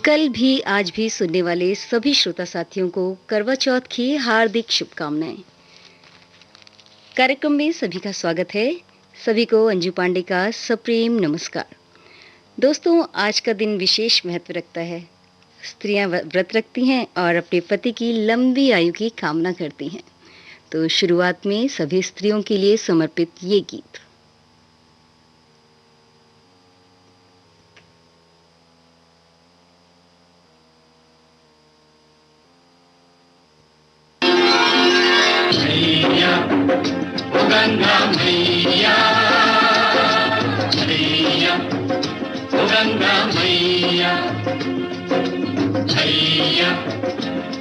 कल भी आज भी सुनने वाले सभी श्रोता साथियों को करवा चौथ की हार्दिक शुभकामनाएं। कार्यक्रम में सभी का स्वागत है। सभी को अंजू पांडे का सप्रेम नमस्कार। दोस्तों, आज का दिन विशेष महत्व रखता है। स्त्रियां व्रत रखती हैं और अपने पति की लंबी आयु की कामना करती हैं। तो शुरुआत में सभी स्त्रियों के लिए समर्पित ये गीत। गंगा मैया, मैया, ओ गंगा मैया, मैया,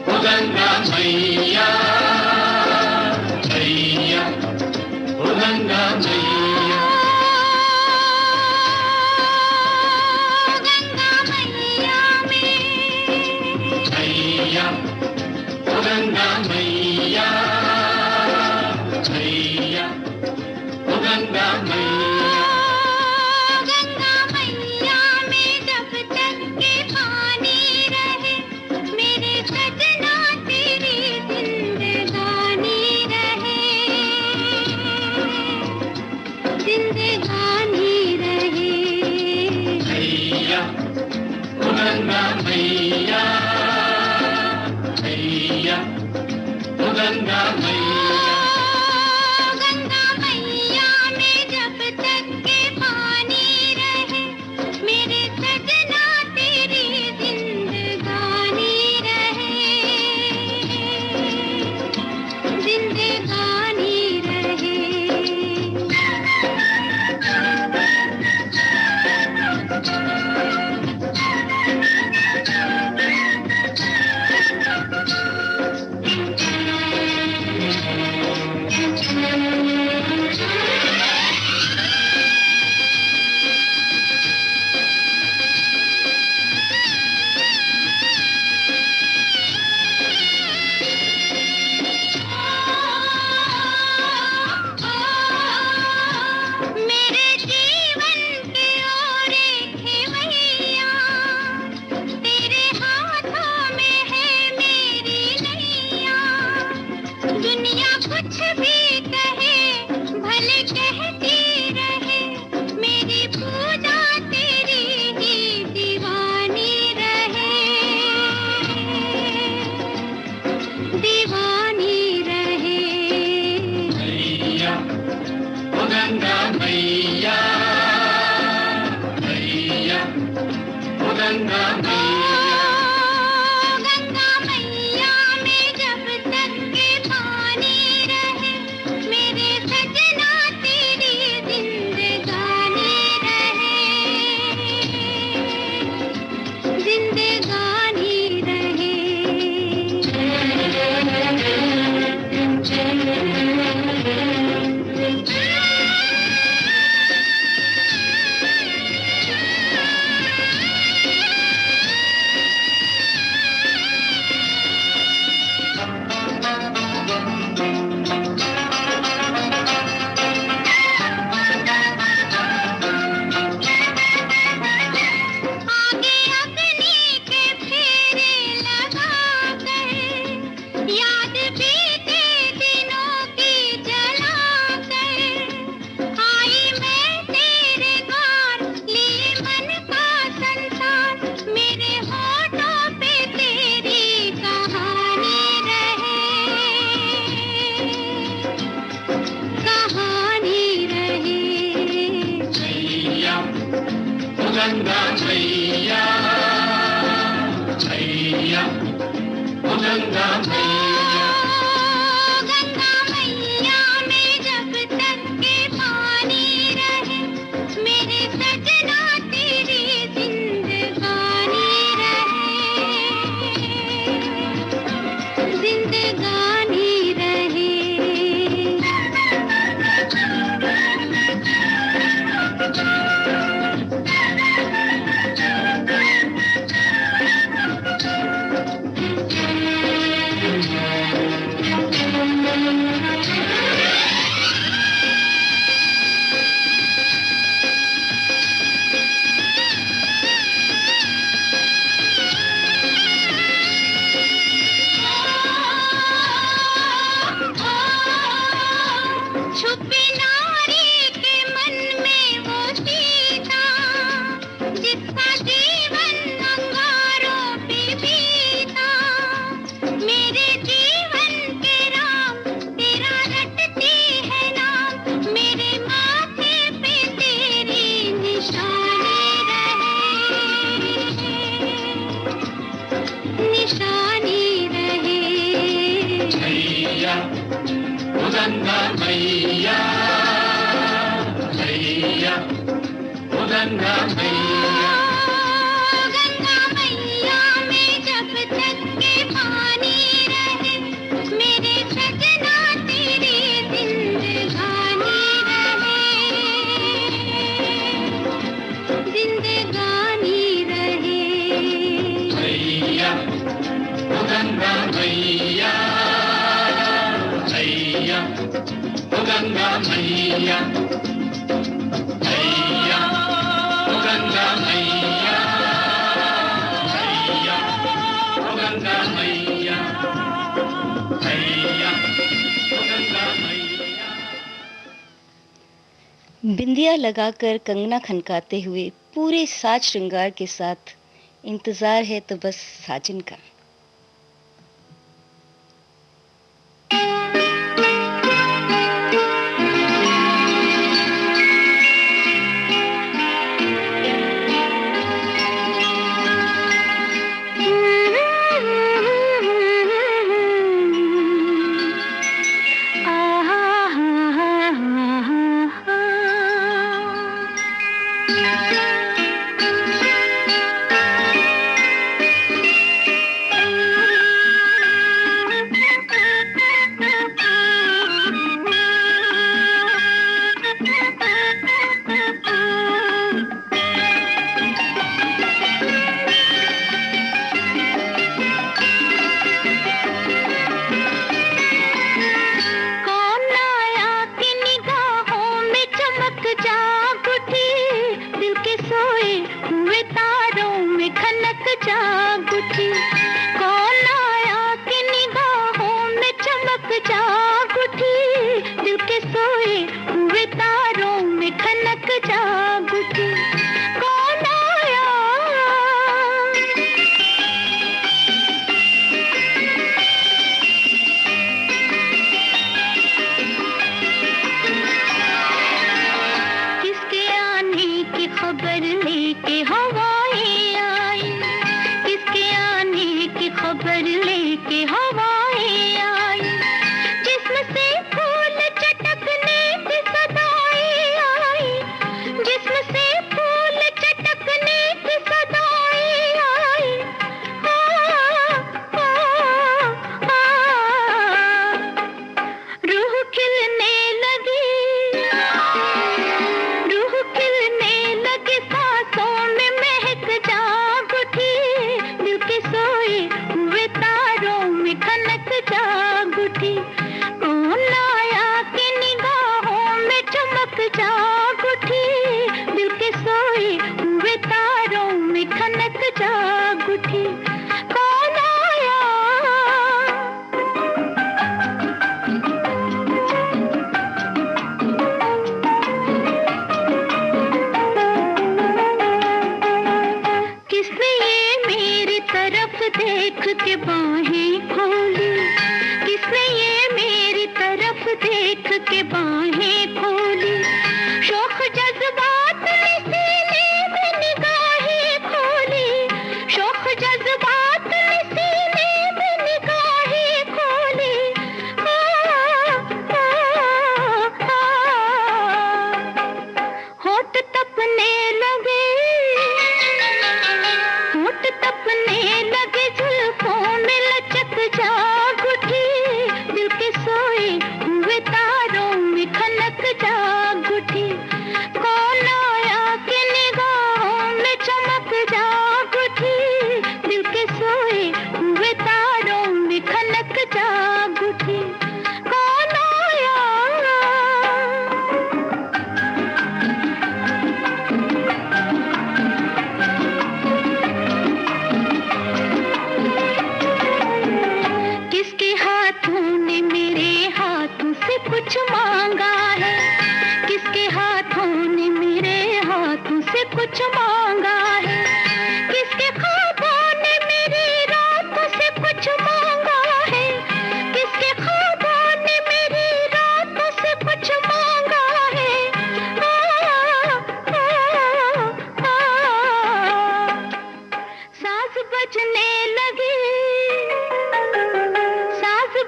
ओ गंगा मैया, मैया, ओ गंगा मैया, गंगा मैया में, मैया, ओ गंगा मैया, गंगा मैया में जब तक के पानी रहे, मेरे सजना तेरी जिंदगानी रहे, जिंदगानी रहे। मैया, ओ गंगा मैया, मैया, ओ गंगा मैया, गंगा मैया, मैया, ओ गंगा मैया, गंगा मैया में जब तक के पानी रहे, मेरे सजना तेरी जिंदगानी रहे, जिंदगानी रहे। गंगा मैया मैया ओ गंगा मैया। गंगा मैया में जब तक के पानी रहे मेरे सजना तेरी जिंदगानी रहे मैया ओ गंगा मैया मैया ओ गंगा मैया मैया ओ गंगा मैया मैया ओ गंगा मैया मैया ओ गंगा मैया। बिंदिया लगाकर कंगना खनकाते हुए पूरे साज श्रृंगार के साथ इंतजार है तो बस साजन का।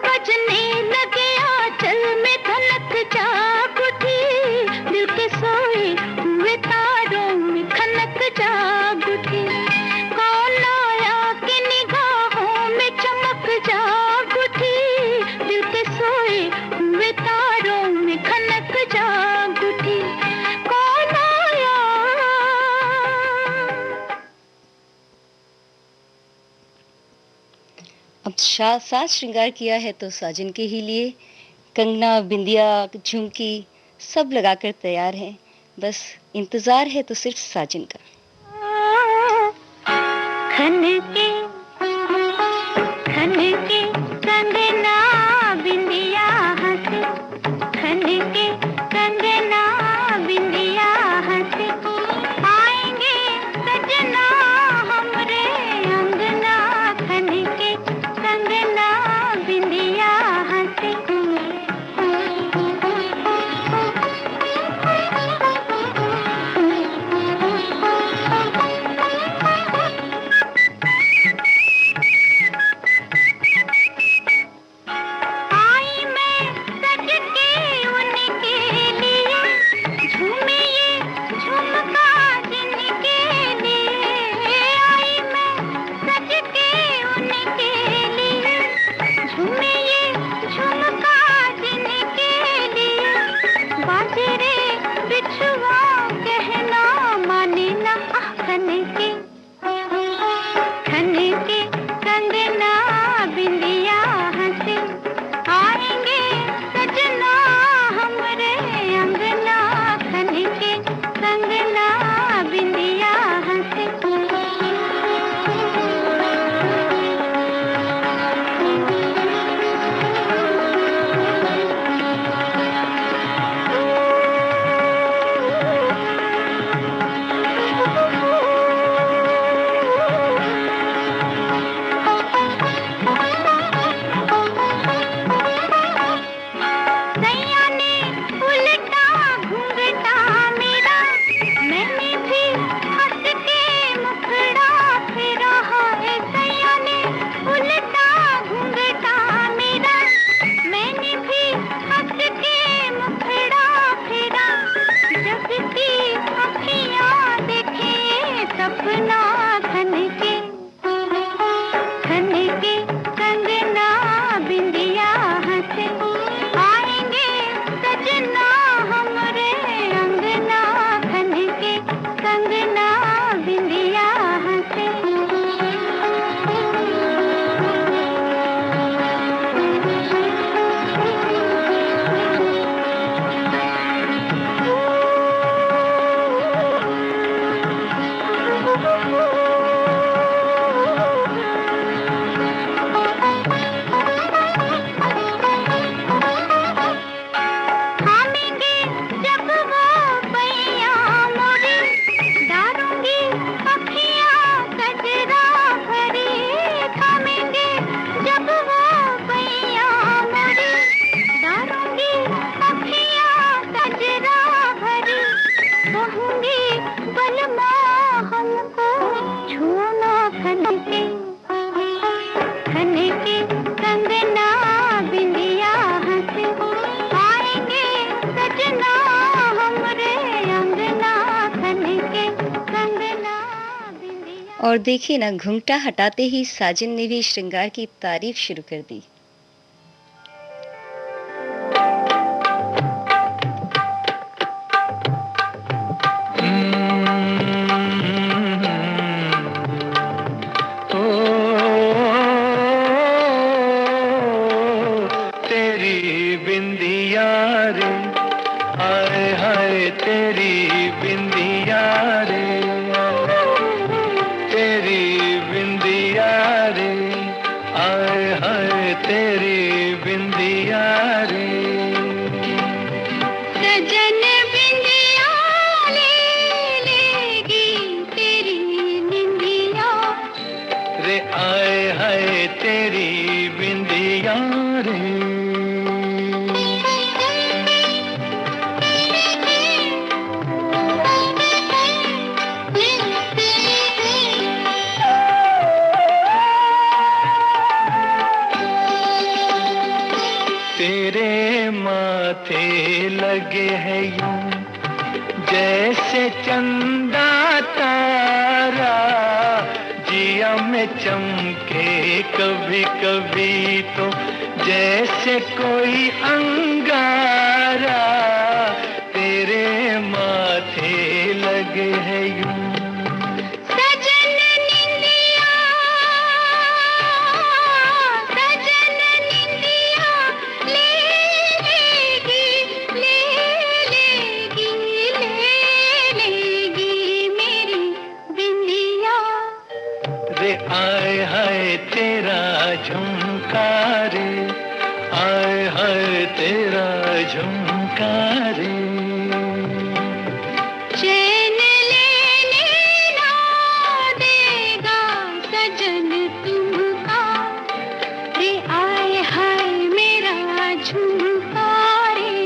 बजने लगे आंचल में जाग उठी, कौन आया कि निगाहों में चमक जाग उठी, दिल के सोए हुए तारों में खनक जाग उठी, कौन आया। अब साज श्रृंगार किया है तो साजन के ही लिए कंगना, बिंदिया, झुमकी सब लगाकर तैयार हैं। बस इंतजार है तो सिर्फ साजन का। खनके खनके कंगना बिंदिया हंसे, खनके कंगना बिंदिया हंसे, आएंगे सजना हमरे अंगना, खनके कंगना बिंदिया हंसे। और देखिए ना, घुंघटा हटाते ही साजन ने भी श्रृंगार की तारीफ शुरू कर दी। तेरी बिंदिया रे, हाय हाय तेरी बिंदिया रे, तेरी बिंदिया रे, हाय हाय तेरी बिंदिया रे। सजन बिंदिया ले लेगी तेरी बिंदिया रे, आए हाय तेरी बिंदिया रे। तेरे माथे लगे है यूं जैसे चंदा तारे, में चमके कभी कभी तो जैसे कोई अंगारा, तेरे माथे लगे है यूं। आए हाय तेरा झुमका रे, आए हाय तेरा झुमका रे। चैन लेने ना देगा सजन तुमका, रे आए हाय मेरा झुमका रे।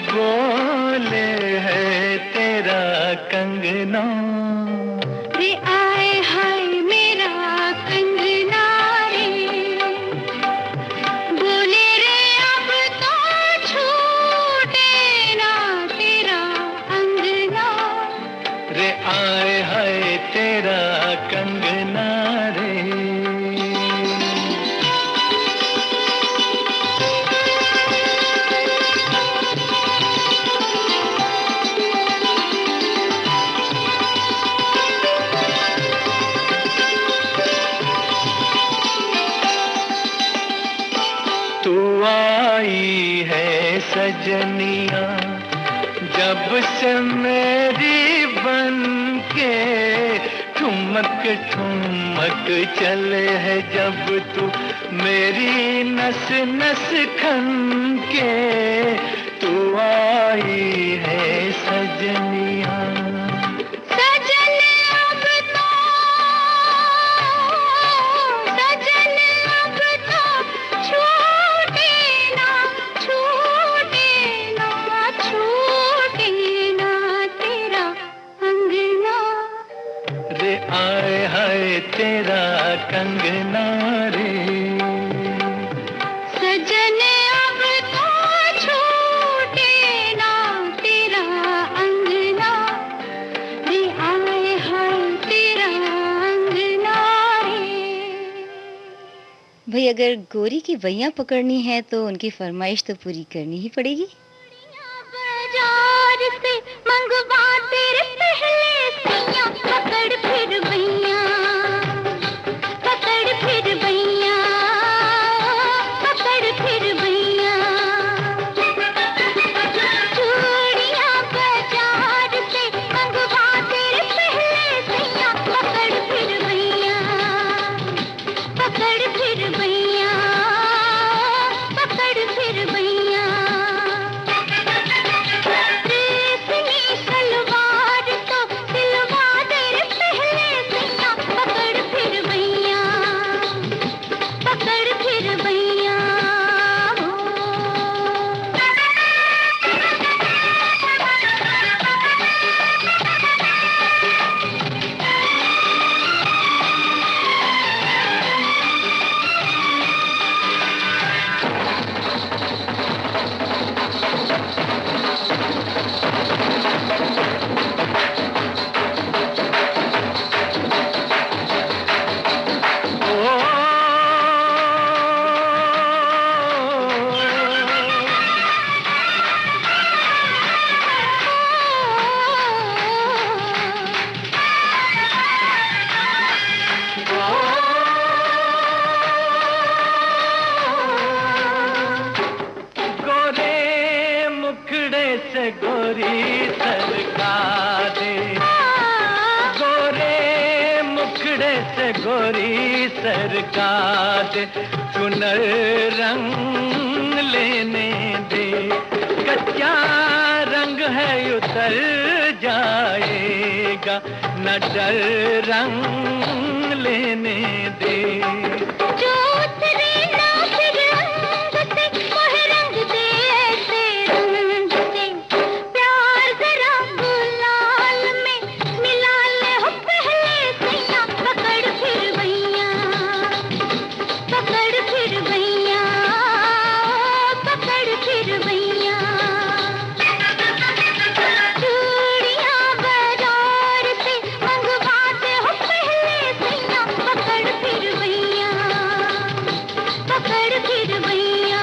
बोले है तेरा कंगना, रे आए हाय मेरा कंगना रे। बोले रे अब तो छूटे ना तेरा अंगना, रे आए हाय तेरा कंगना रे। तू आई है सजनिया जब से मेरी बन के, ठुमक ठुमक चले है जब तू मेरी नस नस खन के। तू आई है सजनिया, आए हाय तेरा कंगना रे। सजन अब तो छूटे ना तेरा अंगना, रे आए हाय तेरा अंगना रे। भाई अगर गोरी की बैयां पकड़नी है तो उनकी फरमाइश तो पूरी करनी ही पड़ेगी। बाजार से मंगवा तेरे पहले सैया, पकड़ फिर बैया, पकड़ फिर बैया, पकड़ फिर बैया। चूड़ियां बाजार से मंगवा तेरे पहले सैया, पकड़ फिर बैया, पकड़ फिर बैया, पकड़ फिर बैया। रेशमी सलवार तो मुखड़े से गोरी सरकार चुनर रंग लेने दे, कच्चा रंग है उतर जाएगा, न डर रंग लेने दे। जो उतरे ना फिर रंग से, वह रंग दे ऐसे रंग से। प्यार जरा गुलाल में मिला ले हो पहले सैया, पकड़ फिर भैया, पकड़ फिर भैया, पकड़ फिर भैया। चूड़ियां बाजार से मंगवाते हो पहले सैया, पकड़ फिर भैया, पकड़ फिर भैया।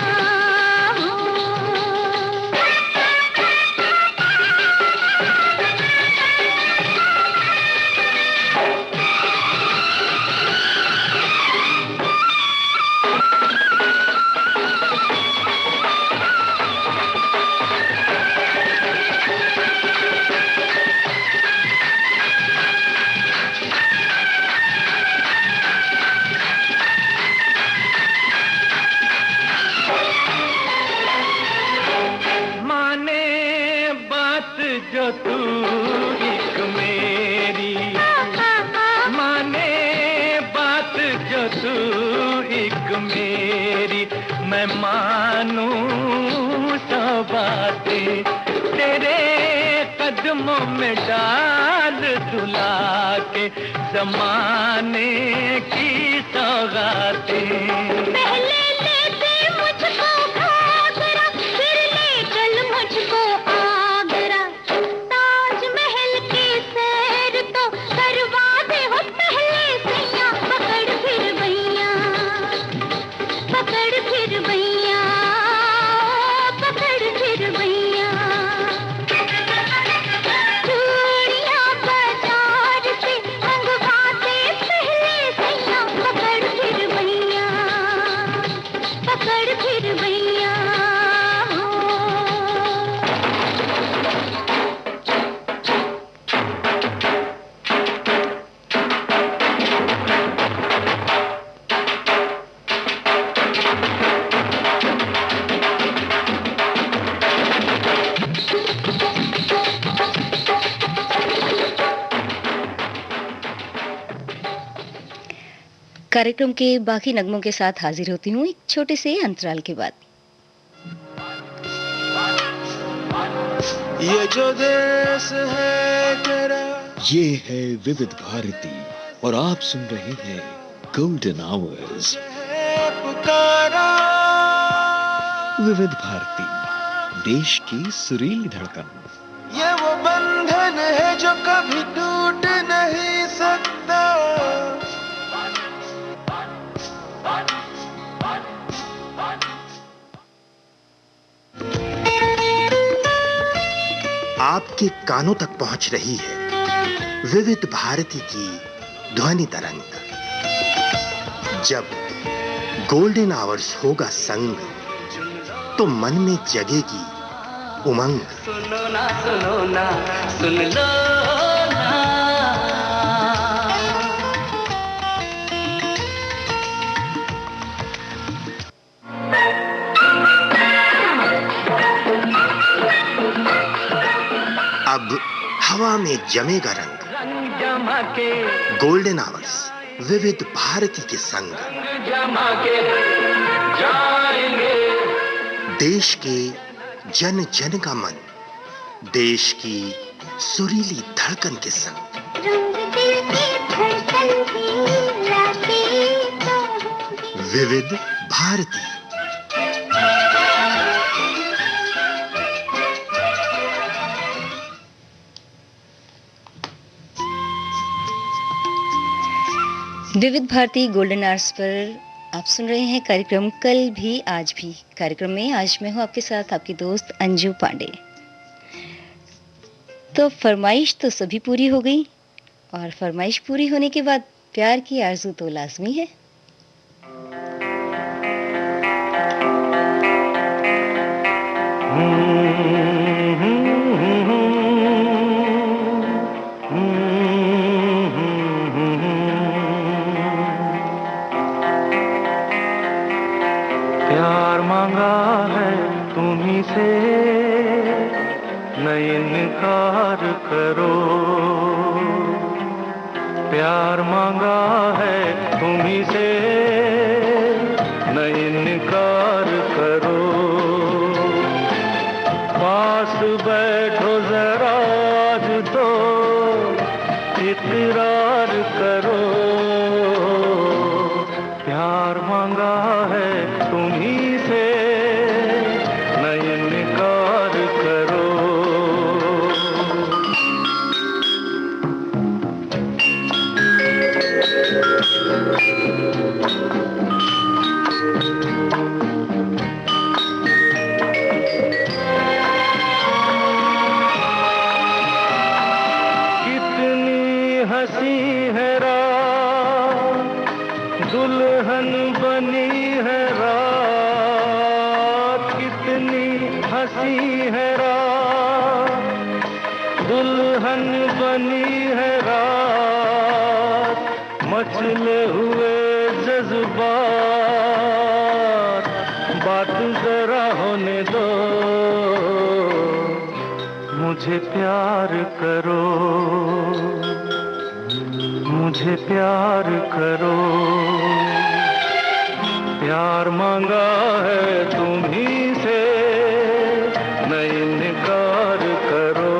माने बात जो तू एक मेरी, माने बात जो तू एक मेरी, मैं मानूं सब बातें तेरे कदमों में डाल दुला के, जमाने की सौगातें। पहले ले दे मुझको घाघरा, फिर ले चल मुझको आगरा। ताजमहल की सैर तो करवा दे हो पहले सैया, पकड़ फिर भैया, पकड़ फिर भैया, पकड़ फिर भैया। चूड़ियां बाजार से मंगवाते पहले सैया, पकड़ फिर भैया, पकड़ फिर भैया। कार्यक्रम के बाकी नगमों के साथ हाजिर होती हूँ एक छोटे से अंतराल के बाद। ये जो देश है तेरा, ये है विविध भारती और आप सुन रहे हैं गोल्डन आवर्स। है पुकारा, विविध भारती, देश की सुरीली धड़कन। ये वो बंधन है जो कभी टूट नहीं सकता। आपके कानों तक पहुंच रही है विविध भारती की ध्वनि तरंग। जब गोल्डन आवर्स होगा संग, तो मन में जगेगी उमंग। सुनो ना सुनो ना सुन लो ना, अब हवा में जमेगा रंग। रंग जमा के, गोल्डन आवर्स विविध भारती के संग। रंग जमा के जाएंगे। देश के जन जन का मन, देश की सुरीली धड़कन के संग। रंग दिल की धड़कन की लाके तो विविध भारती। विविध भारती गोल्डन आवर्स पर आप सुन रहे हैं कार्यक्रम कल भी आज भी। कार्यक्रम में आज मैं हूं आपके साथ आपकी दोस्त अंजू पांडे। तो फरमाइश तो सभी पूरी हो गई, और फरमाइश पूरी होने के बाद प्यार की आरज़ू तो लाजमी है। से न इनकार करो, प्यार मांगा है तुम्ही से न इनकार करो। पास बैठो जरा आज तो इकरार करो, प्यार मांगा है तुम्ही से न इनकार करो। हंसी है रात, दुल्हन बनी है रात, कितनी हंसी है रात, दुल्हन बनी है रात, मचले हुए जज्बात, बात जरा होने दो, मुझे प्यार करो, मुझे प्यार करो, प्यार मांगा है तुम्ही से न इनकार करो।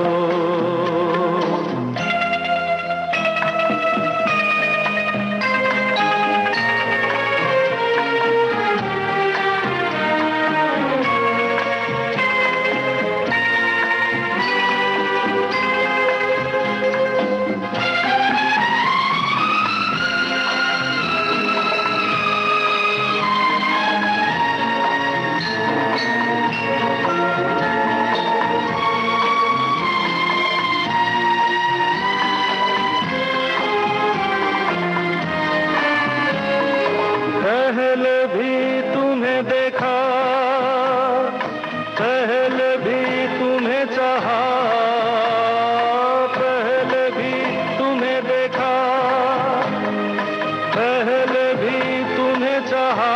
पहले भी तुम्हें देखा, पहले भी तुम्हें चाहा, पहले भी तुम्हें देखा, पहले भी तुम्हें चाहा,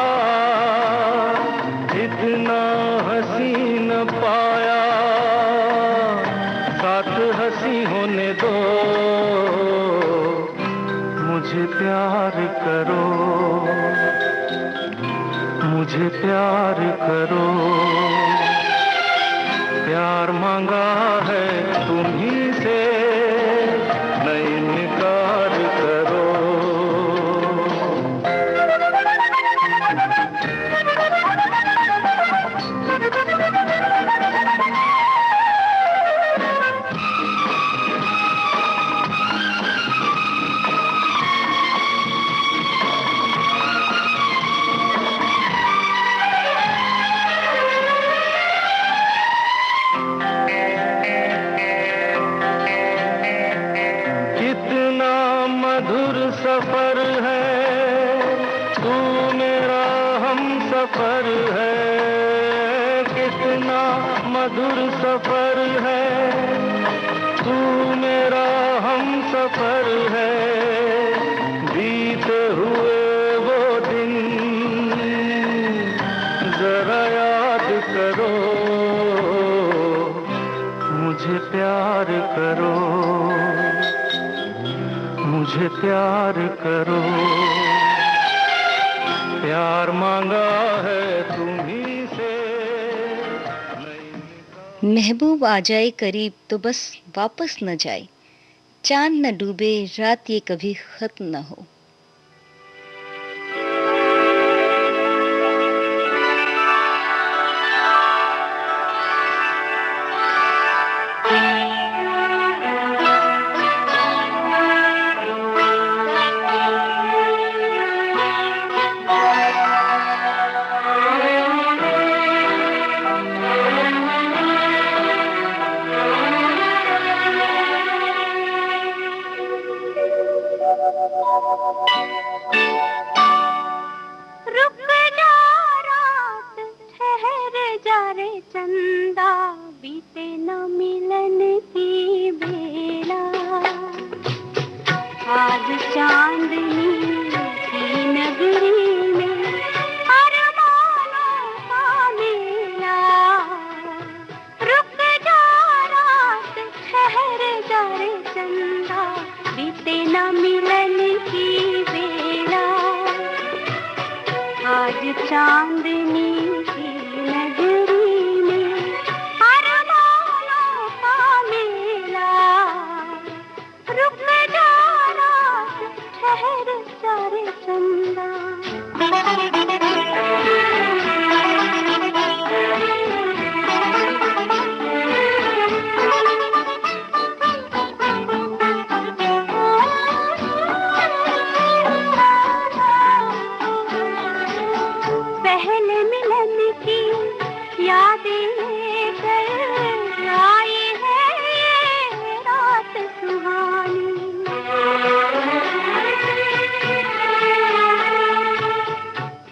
इतना हंसी न पाया, साथ हंसी होने दो, मुझे प्यार करो, मुझे प्यार करो, प्यार मांगा है तुम्ही से न इनकार करो। मधुर सफर है तू मेरा हम सफर है, कितना मधुर सफर है तू मेरा हम सफर है, बीते हुए वो दिन जरा याद करो, मुझे प्यार करो, मुझे प्यार करो, प्यार मांगा है तुम्ही से। महबूब आ जाए करीब तो बस वापस न जाए, चांद न डूबे रात ये कभी खत्म न हो। आज चांदनी की नगरी में अरमानों का मेला, रुक जा रात ठहर जा रे चंदा। पहले मिलन की यादें लेकर आई है ये रात सुहानी।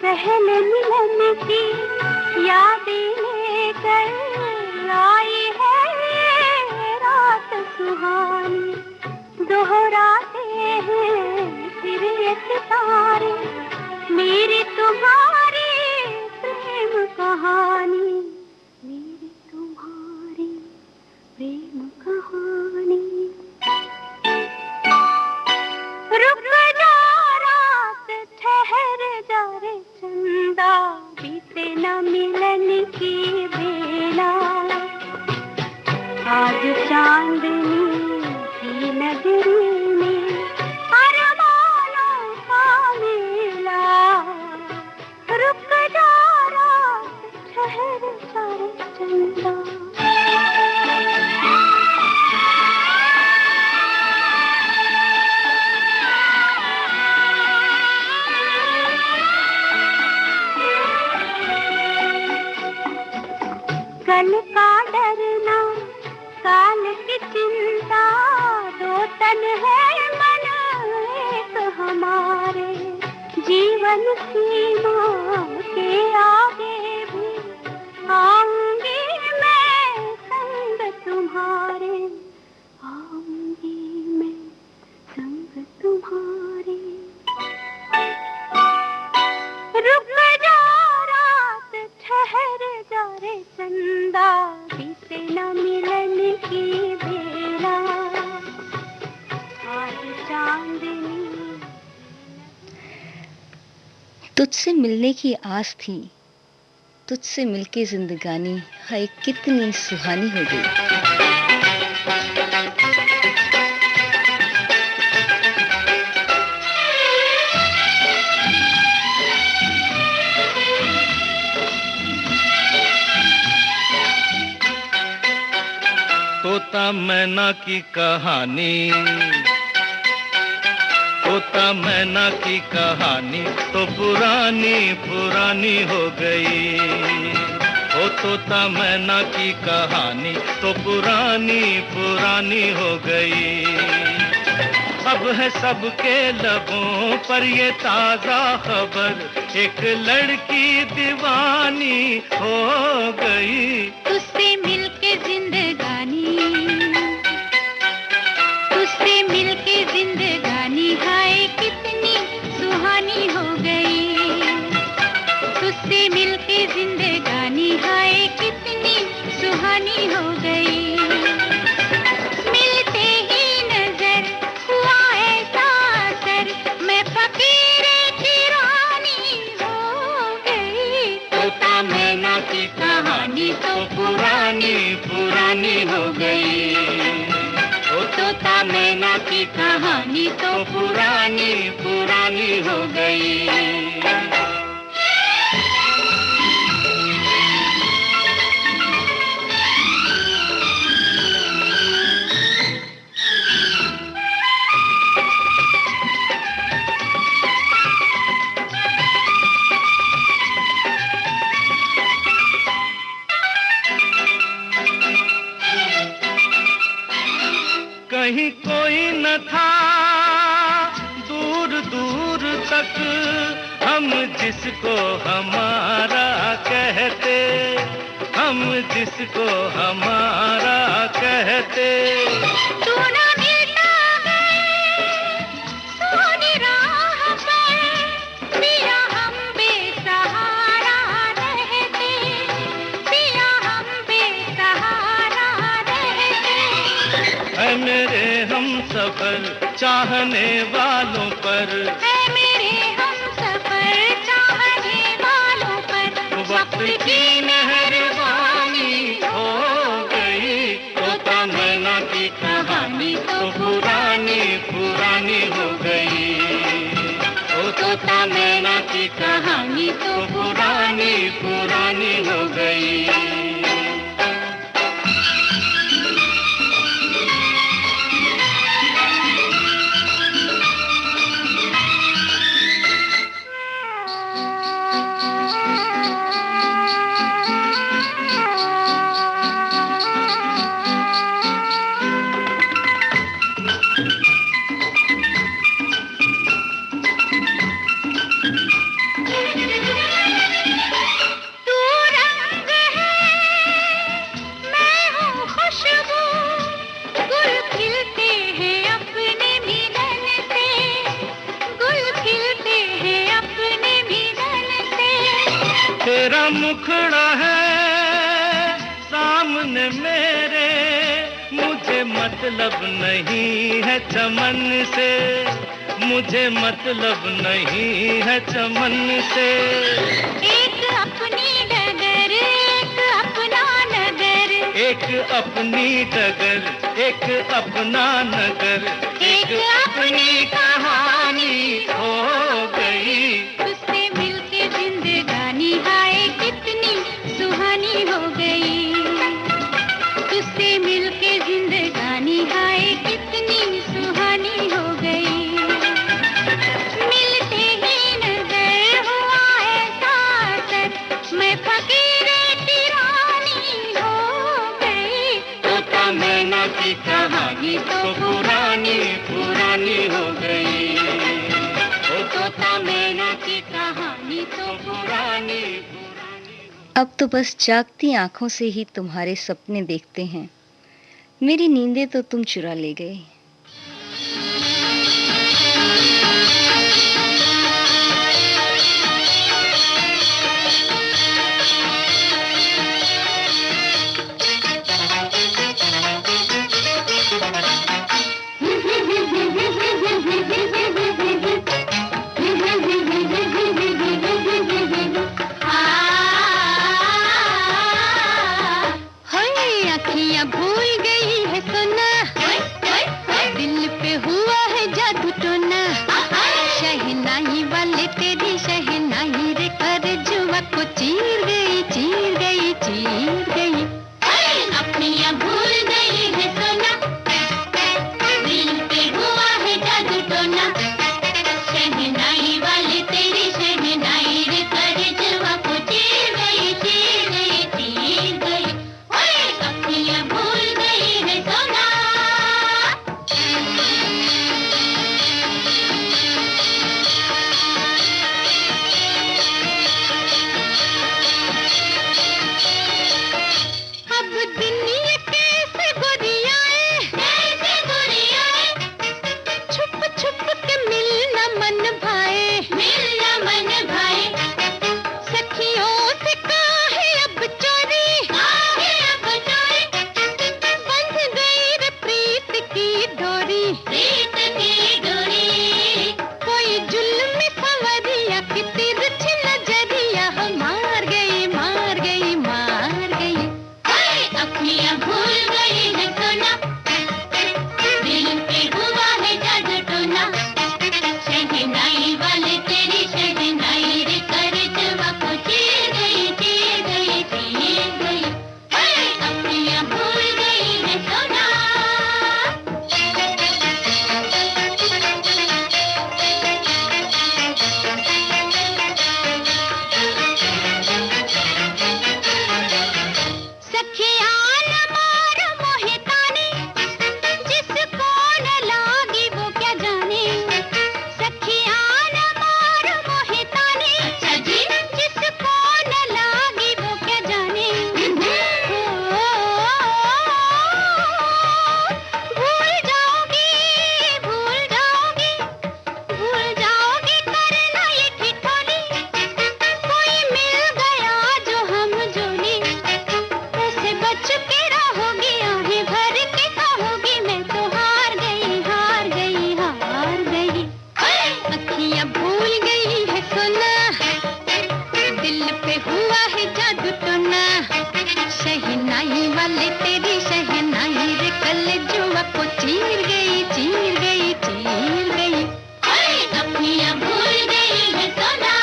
पहले मिलन की यादें लेकर आई है ये रात सुहानी। दोहराते हैं फिर ये सितारे मेरी तुम्हारी प्रेम कहानी, मेरी तुम्हारी प्रेम कहानी। रुक जा रात ठहर जा रे चंदा, बीते न मिलन की बेला। आज चांदनी की नगरी में अरमानों का मेला, रुक जा रात ठहर जा रे चंदा। कल का डरना काल की चिंता, दो तन है मन एक हमारे। जीवन सीमा के आगे भी आऊंगी मैं संग तुम्हारे, आऊंगी मैं संग तुम्हारे। रुक जा रात ठहर जा रे चंदा, बीते न मिलन की बेला। आज चांदनी तुझसे मिलने की आस थी, तुझसे मिलके जिंदगानी हाय कितनी सुहानी हो गई। तोता मैना की कहानी, तोता मैना की कहानी तो पुरानी पुरानी हो गई। ओ तोता मैना की कहानी तो पुरानी पुरानी हो गई। अब है सबके लबों पर ये ताजा खबर, एक लड़की दीवानी हो गई। तुझसे मिलके जिंदगानी, तुझसे मिलके जिंदगानी हाय कितनी सुहानी हो गई। तुझसे मिलके जिंदगानी हाय कितनी सुहानी हो गई। मिलते ही नजर हुआ ऐसा असर, मैं फकीरे की रानी हो गई। तोता मैना की कहानी तो पुरानी पुरानी हो गई। ओ तोता मैना की कहानी तो पुरानी पुरानी हो गई। कहीं कोई न था दूर दूर तक, हम जिसको हमारा कहते, हम जिसको हमारा कहते। तू ना मिलता गए सोनी राह पर, पिया हम बेसहारा रहते, पिया हम बेसहारा रहते। है मेरे हम सफर चाहने वालों पर, है मेरे हम सफर चाहने की मेहरबानी हो गई। तोता मैना की कहानी तो पुरानी पुरानी हो गई। ओ तोता मैना की कहानी तो पुरानी पुरानी हो गई। तेरा मुखड़ा है सामने मेरे, मुझे मतलब नहीं है चमन से, मुझे मतलब नहीं है चमन से। एक अपनी डगर एक अपना नगर, एक अपनी डगर एक अपना नगर, एक अपनी कहानी हो गई। तुझसे मिलके जिंदगानी हाय कितनी सुहानी हो गई। तुझसे मिलके जिंदगानी हाय कितनी सुहानी हो गई। मिलते ही नजर हुआ ऐसा असर, मैं फकीर की रानी हो गई। तोता मैना की कहानी तो पुरानी पुरानी हो गई। ओ तोता मैना की कहानी तो पुरानी पुरानी। अब तो बस जागती आंखों से ही तुम्हारे सपने देखते हैं, मेरी नींदें तो तुम चुरा ले गए। अखियां भूल गई है सोना, दिल पे हुआ है जादू टोना। शहनाई वाले तेरी शहनाई रे कर जुआ को चीर गई चीर गई चीर गई। अखियां भूल गई है सोना, दिल पे हुआ है जादू टोना। शहनाई वाले तेरी शहनाई रे कर जुआ को चीर गई चीर गई चीर गई। अखियां भूल गई है सोना। अब दुनिया कैसे गोरियाए छुप छुप के मिलना मन भाए, मिलना मन भाए। सखियों से काहे अब चोरी, काहे अब चोरी। बंध गई रे प्रीत की डोरी, प्रीत की डोरी। कोई जुल्म सवरिया की तिरछी नजरिया हो मार गई मार गई मार गई। अखियां भूल गई है सोना, दिल पे हुआ है जादू टोना। शहनाई वाले तेरी शहनाई रे कर जुआ को चीर गई चीर गई चीर गई। अखियां भूल गई है सोना। शहनाई वाले तेरी शहनाई रे कल जुआ को चीर गई चीर गई चीर गई। अपनियां भूल गई है सोना।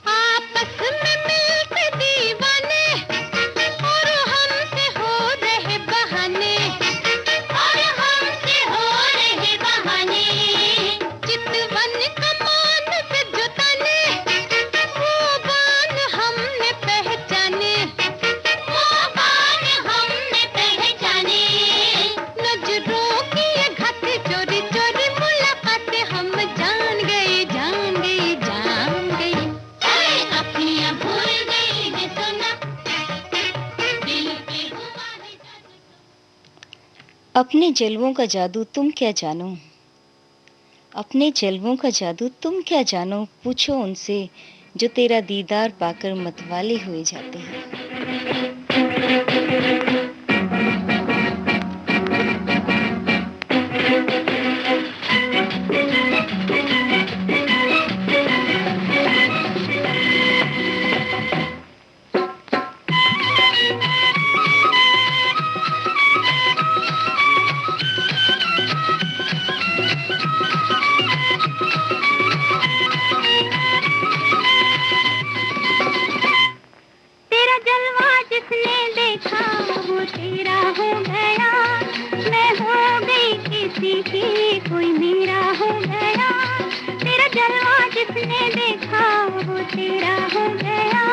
आपस में मिलते दीवाने और हमसे हो रहे बहाने और हमसे हो रहे बहाने। चितवन कमान से जुताने वो बान हमने पहचाने वो बान हमने पहचाने। नजरों की ये घात चोरी चोरी मुलाकातें हम जान गए जान गए जान गए। अपनियां भूल गई है सोना दिल पे हुआ है जादू। अपने जलवों का जादू तुम क्या जानो, अपने जलवों का जादू तुम क्या जानो, पूछो उनसे जो तेरा दीदार पाकर मतवाले हुए जाते हैं। तेरा जलवा जिसने देखा वो तेरा हो गया। मैं हो गई किसी की कोई मेरा हो गया। तेरा जलवा जिसने देखा वो तेरा हो गया।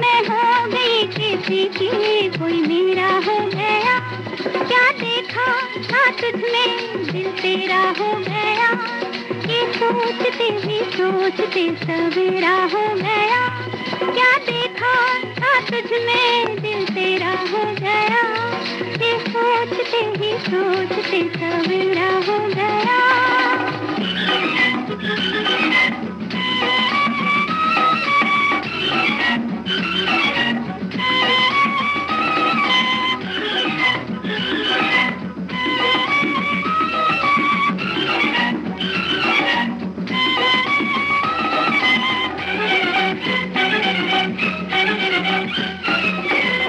मैं हो गई किसी की कोई मेरा हो गया। क्या देखा था तुझमें दिल तेरा हो गया। ये सोचते ही सोचते सवेरा हो गया। क्या देखा था तुझमें दिल तेरा हो गया। ये सोचते ही सोचते सवेरा हो गया।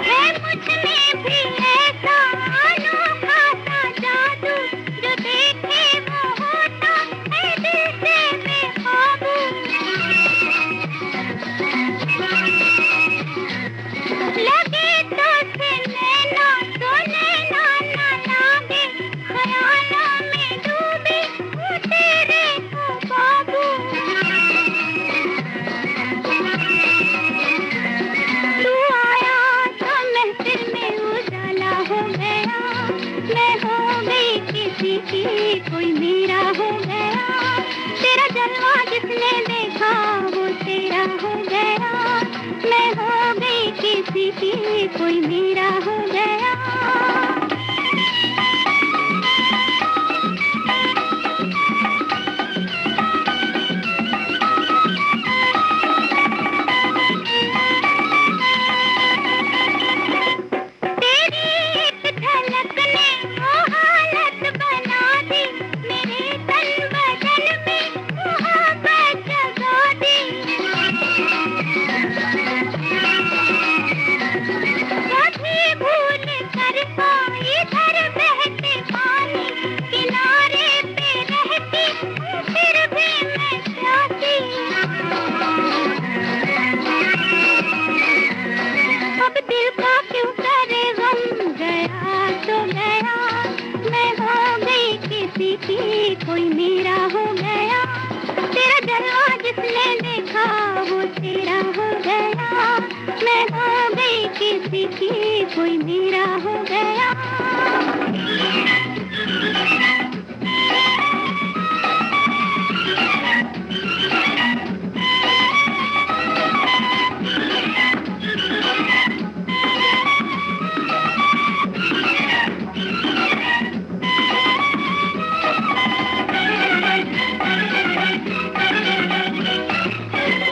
है मुझ में भी ऐसा अनोखा सा जादू जो देखे वो होता है दिल से बेकाबू। लगे तो से नैना तो नैना ना लागे। ख्यालों में डूबी हूँ तेरे को बाबू। तू आया तो महफिल में उजाला हो गया। मैं हो गई किसी की कोई मेरा हो गया। तेरा जलवा जिसने देखा वो तेरा हो गया। मैं हो गई किसी की कोई मेरा हो गया। तेरी एक झलक ने वो हालत बना दी। मेरे तन बदन में मोहब्बत जगा दी। कभी भूल कर कोई इधर बहते पानी किनारे पे रहती हूँ फिर भी मैं प्यासी। अब दिल का क्यों करे गम गया तो गया। मैं हो गई किसी की कोई मेरा हो गया। तेरा जलवा जिसने देखा वो तेरा हो गया। मैं हो गई किसी की कोई मेरा हो गया।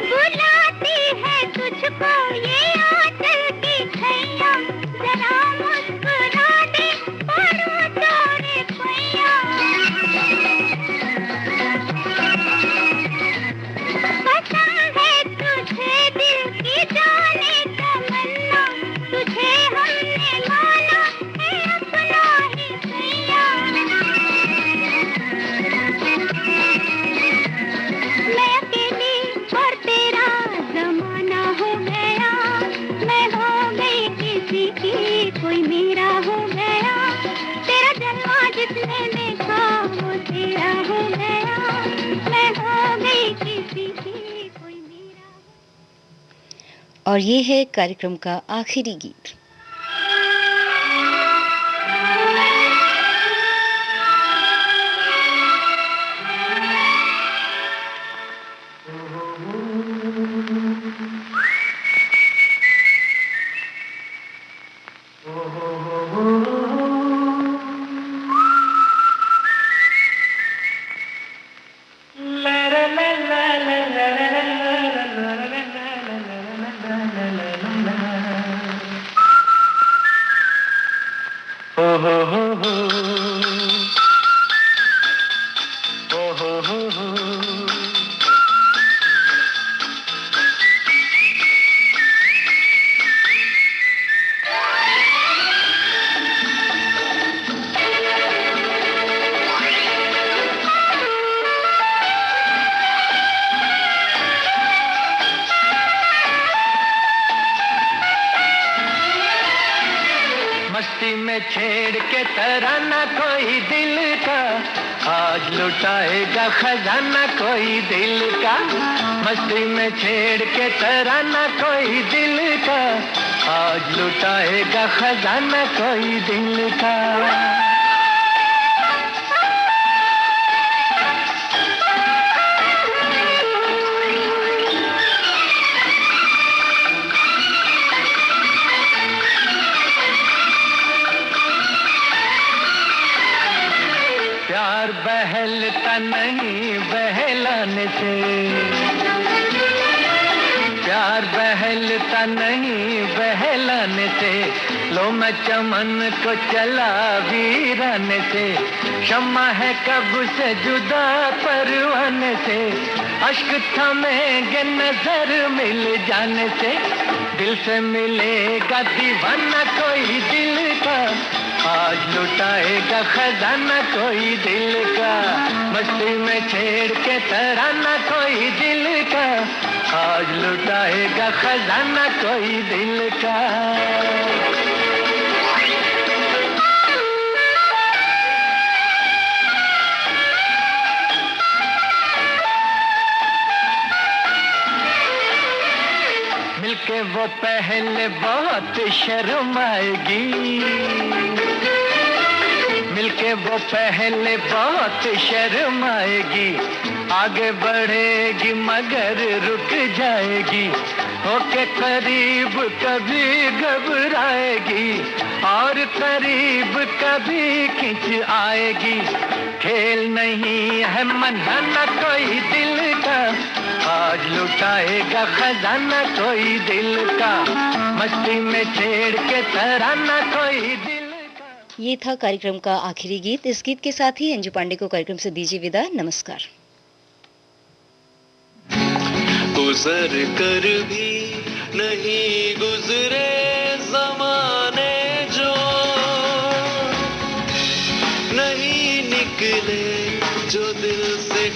बुलाती है तुझको ये आंचल की छैया। जरा मुस्कुरा दे पड़ो तोरे और ये है कार्यक्रम का आखिरी गीत। मस्ती में छेड़ के तराना कोई दिल का, आज लुटाएगा खजाना कोई दिल का। मस्ती में छेड़ के तराना कोई दिल का, आज लुटाएगा खजाना कोई दिल का। प्यार बहलता नहीं बहलाने से, प्यार बहलता नहीं बहलाने से, लो मैं चमन को चला वीराने से। शम्मा है कब से जुदा परवाने से, अश्क थमेंगे नजर मिल जाने से। दिल से मिलेगा दीवाना कोई दिल का, आज लुटाएगा खजाना कोई दिल का। मस्ती में छेड़ के तराना कोई दिल का, आज लुटाएगा खजाना कोई दिल का। मिलके वो पहले बहुत शर्माएगी, मिलके वो पहले बहुत शर्माएगी। आगे बढ़ेगी मगर रुक जाएगी, होके करीब कभी घबराएगी, और करीब कभी खिंच आएगी। खेल नहीं है मनाना कोई दिल का, आज लुटाएगा खजाना कोई दिल का। मस्ती में छेड़ के तराना कोई दिल। ये था कार्यक्रम का आखिरी गीत। इस गीत के साथ ही अंजू पांडे को कार्यक्रम से दीजिए विदा। नमस्कार। गुजर कर भी नहीं गुजरे ज़माने जो, नहीं निकले जो दिल से